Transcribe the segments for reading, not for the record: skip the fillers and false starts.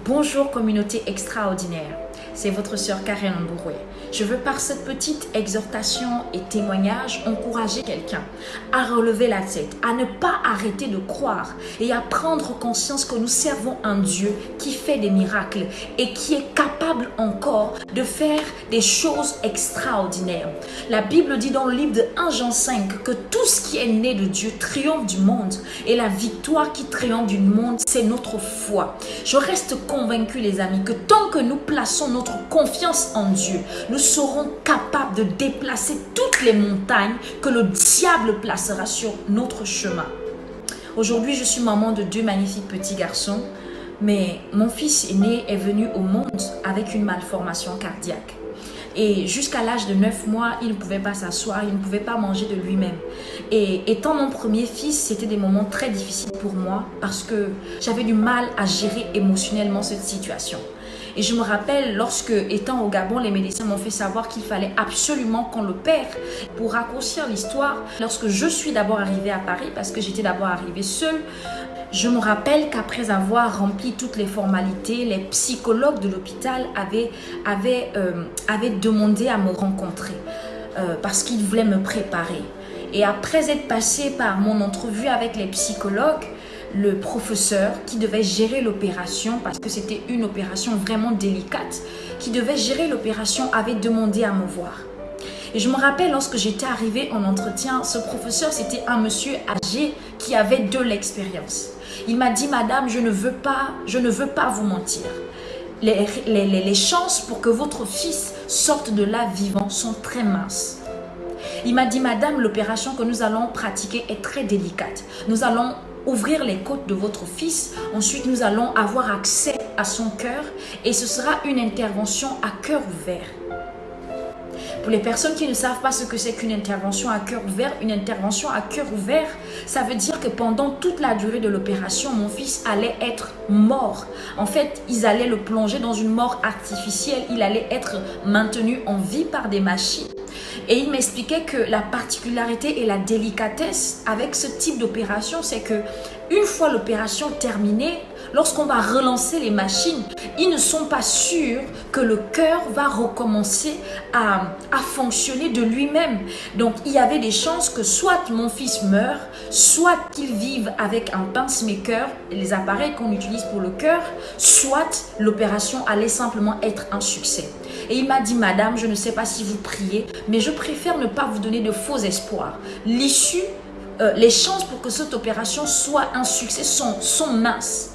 Bonjour communauté extraordinaire, c'est votre sœur Karen Mbouroué. Je veux par cette petite exhortation et témoignage encourager quelqu'un à relever la tête, à ne pas arrêter de croire et à prendre conscience que nous servons un Dieu qui fait des miracles et qui est capable encore de faire des choses extraordinaires. La Bible dit dans le livre de 1 Jean 5 que tout ce qui est né de Dieu triomphe du monde et la victoire qui triomphe du monde, c'est notre foi. Je reste convaincu les amis que tant que nous plaçons notre confiance en Dieu, nous serons capables de déplacer toutes les montagnes que le diable placera sur notre chemin. Aujourd'hui, je suis maman de 2 magnifiques petits garçons, mais mon fils aîné est venu au monde avec une malformation cardiaque. Et jusqu'à l'âge de 9 mois, il ne pouvait pas s'asseoir, il ne pouvait pas manger de lui-même. Et étant mon premier fils, c'était des moments très difficiles pour moi parce que j'avais du mal à gérer émotionnellement cette situation. Et je me rappelle, lorsque, étant au Gabon, les médecins m'ont fait savoir qu'il fallait absolument qu'on l'opère. Pour raccourcir l'histoire, lorsque je suis d'abord arrivée à Paris, parce que j'étais d'abord arrivée seule, je me rappelle qu'après avoir rempli toutes les formalités, les psychologues de l'hôpital avaient demandé à me rencontrer parce qu'ils voulaient me préparer. Et après être passé par mon entrevue avec les psychologues, le professeur qui devait gérer l'opération, parce que c'était une opération vraiment délicate, qui devait gérer l'opération avait demandé à me voir. Et je me rappelle lorsque j'étais arrivée en entretien, ce professeur c'était un monsieur âgé qui avait de l'expérience. Il m'a dit, madame, je ne veux pas vous mentir. Les chances pour que votre fils sorte de là vivant sont très minces. Il m'a dit, madame, l'opération que nous allons pratiquer est très délicate. Nous allons ouvrir les côtes de votre fils. Ensuite, nous allons avoir accès à son cœur et ce sera une intervention à cœur ouvert. Pour les personnes qui ne savent pas ce que c'est qu'une intervention à cœur ouvert, une intervention à cœur ouvert, ça veut dire que pendant toute la durée de l'opération, mon fils allait être mort. En fait, ils allaient le plonger dans une mort artificielle. Il allait être maintenu en vie par des machines. Et il m'expliquait que la particularité et la délicatesse avec ce type d'opération, c'est que une fois l'opération terminée, lorsqu'on va relancer les machines, ils ne sont pas sûrs que le cœur va recommencer à fonctionner de lui-même. Donc, il y avait des chances que soit mon fils meure, soit qu'il vive avec un pacemaker, les appareils qu'on utilise pour le cœur, soit l'opération allait simplement être un succès. Et il m'a dit, madame, je ne sais pas si vous priez, mais je préfère ne pas vous donner de faux espoirs. L'issue, les chances pour que cette opération soit un succès sont minces.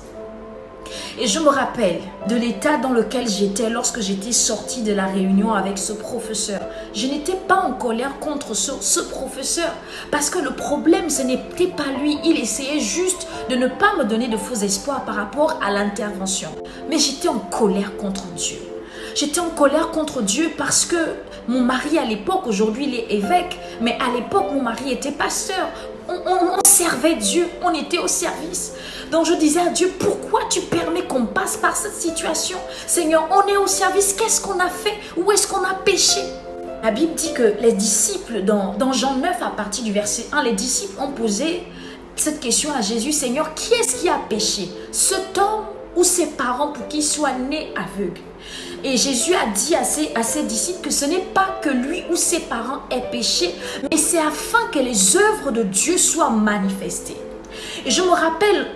Et je me rappelle de l'état dans lequel j'étais lorsque j'étais sortie de la réunion avec ce professeur. Je n'étais pas en colère contre ce professeur parce que le problème, ce n'était pas lui. Il essayait juste de ne pas me donner de faux espoirs par rapport à l'intervention. Mais j'étais en colère contre Dieu. J'étais en colère contre Dieu parce que mon mari à l'époque, aujourd'hui il est évêque, mais à l'époque mon mari était pasteur. On servait Dieu, on était au service. Donc je disais à Dieu, pourquoi tu permets qu'on passe par cette situation? Seigneur, on est au service, qu'est-ce qu'on a fait? Où est-ce qu'on a péché? La Bible dit que les disciples, dans Jean 9 à partir du verset 1, les disciples ont posé cette question à Jésus, Seigneur, qui est-ce qui a péché? Cet homme ou ses parents pour qu'il soit né aveugle? Et Jésus a dit à ses disciples que ce n'est pas que lui ou ses parents aient péché, mais c'est afin que les œuvres de Dieu soient manifestées. Et je me rappelle,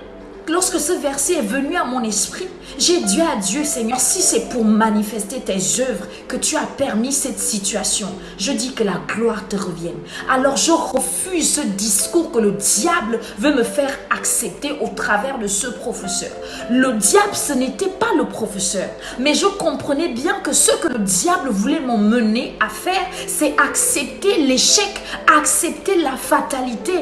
lorsque ce verset est venu à mon esprit, j'ai dit à Dieu, Seigneur, si c'est pour manifester tes œuvres que tu as permis cette situation, je dis que la gloire te revienne. Alors je refuse ce discours que le diable veut me faire accepter au travers de ce professeur. Le diable, ce n'était pas le professeur, mais je comprenais bien que ce que le diable voulait m'emmener à faire, c'est accepter l'échec, accepter la fatalité,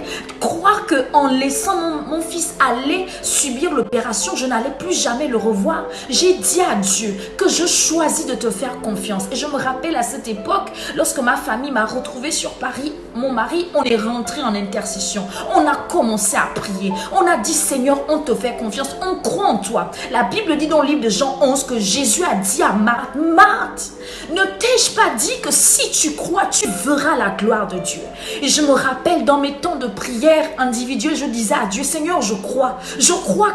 croire qu'en laissant mon fils aller subir l'opération, je n'allais plus jamais le revoir. J'ai dit à Dieu que je choisis de te faire confiance. Et je me rappelle à cette époque, lorsque ma famille m'a retrouvée sur Paris, mon mari, on est rentré en intercession. On a commencé à prier. On a dit, Seigneur, on te fait confiance. On croit en toi. La Bible dit dans le livre de Jean 11 que Jésus a dit à Marthe, Marthe, Ne t'ai-je pas dit que si tu crois, tu verras la gloire de Dieu? Et je me rappelle dans mes temps de prière individuelle, je disais à Dieu, Seigneur, je crois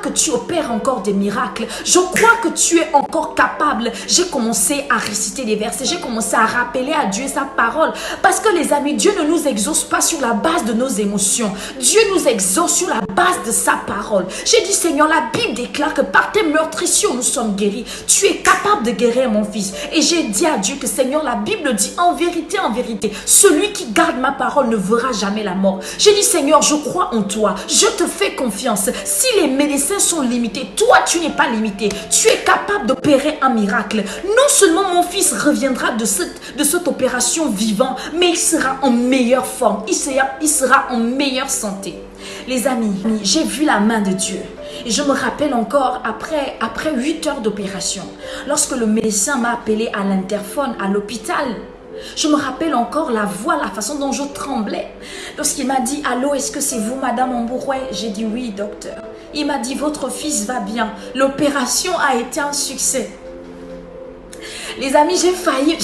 que tu opères encore des miracles, je crois que tu es encore capable. J'ai commencé à réciter des versets, j'ai commencé à rappeler à Dieu sa parole, parce que les amis, Dieu ne nous exauce pas sur la base de nos émotions, Dieu nous exauce sur la base de sa parole. J'ai dit, Seigneur, la Bible déclare que par tes meurtrissures nous sommes guéris, tu es capable de guérir mon fils. Et j'ai dit à Dieu que Seigneur, la Bible dit en vérité, celui qui garde ma parole ne verra jamais la mort. J'ai dit, Seigneur, je crois en toi, je te fais confiance. Si les médecins sont limités, toi tu n'es pas limité, tu es capable d'opérer un miracle. Non seulement mon fils reviendra de cette opération vivant, mais il sera en meilleure forme, il sera en meilleure santé. Les amis, j'ai vu la main de Dieu. Et je me rappelle encore, après 8 heures d'opération, lorsque le médecin m'a appelé à l'interphone à l'hôpital, je me rappelle encore la voix, la façon dont je tremblais. Lorsqu'il m'a dit, allô, est-ce que c'est vous, Madame Ambouroué? J'ai dit, oui, docteur. Il m'a dit, votre fils va bien. L'opération a été un succès. Les amis, j'ai failli.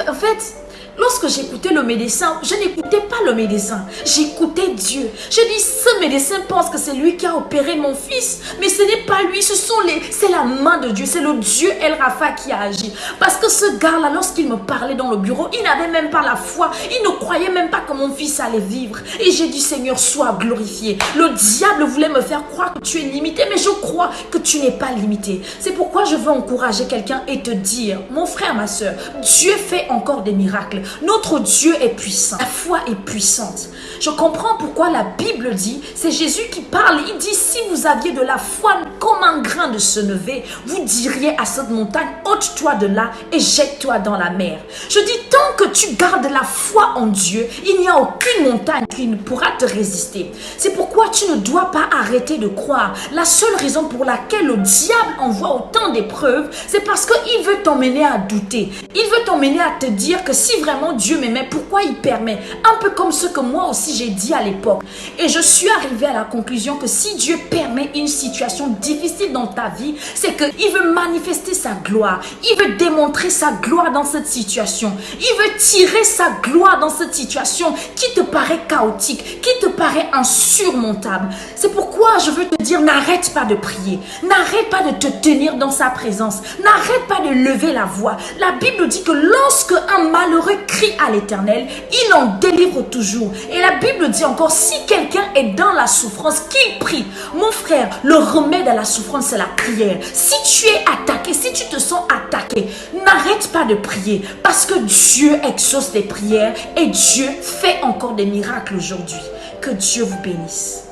En fait, lorsque j'écoutais le médecin, je n'écoutais pas le médecin, j'écoutais Dieu. Je dis, ce médecin pense que c'est lui qui a opéré mon fils, mais ce n'est pas lui, c'est la main de Dieu, c'est le Dieu El Rafa qui a agi. Parce que ce gars-là, lorsqu'il me parlait dans le bureau, il n'avait même pas la foi, il ne croyait même pas que mon fils allait vivre. Et j'ai dit, Seigneur, sois glorifié. Le diable voulait me faire croire que tu es limité, mais je crois que tu n'es pas limité. C'est pourquoi je veux encourager quelqu'un et te dire, mon frère, ma soeur, Dieu fait encore des miracles. Notre Dieu est puissant. La foi est puissante. Je comprends pourquoi la Bible dit, c'est Jésus qui parle, il dit, si vous aviez de la foi comme un grain de sénévé, vous diriez à cette montagne, ôte-toi de là et jette-toi dans la mer. Je dis, tant que tu gardes la foi en Dieu, il n'y a aucune montagne qui ne pourra te résister. C'est pourquoi tu ne dois pas arrêter de croire. La seule raison pour laquelle le diable envoie autant d'épreuves, c'est parce qu'il veut t'emmener à douter. Il veut t'emmener à te dire que si vraiment Dieu m'aimait, pourquoi il permet? Un peu comme ce que moi aussi j'ai dit à l'époque. Et je suis arrivée à la conclusion que si Dieu permet une situation difficile dans ta vie, c'est qu'il veut manifester sa gloire. Il veut démontrer sa gloire dans cette situation. Il veut tirer sa gloire dans cette situation qui te paraît chaotique, qui te paraît insurmontable. C'est pourquoi je veux te dire, n'arrête pas de prier. N'arrête pas de te tenir dans sa présence. N'arrête pas de lever la voix. La Bible dit que lorsque un malheureux crie à l'Éternel, il en délivre toujours. Et la Bible dit encore, si quelqu'un est dans la souffrance, qu'il prie. Mon frère, le remède à la souffrance, c'est la prière. Si tu es attaqué, si tu te sens attaqué, n'arrête pas de prier, parce que Dieu exauce tes prières et Dieu fait encore des miracles aujourd'hui. Que Dieu vous bénisse.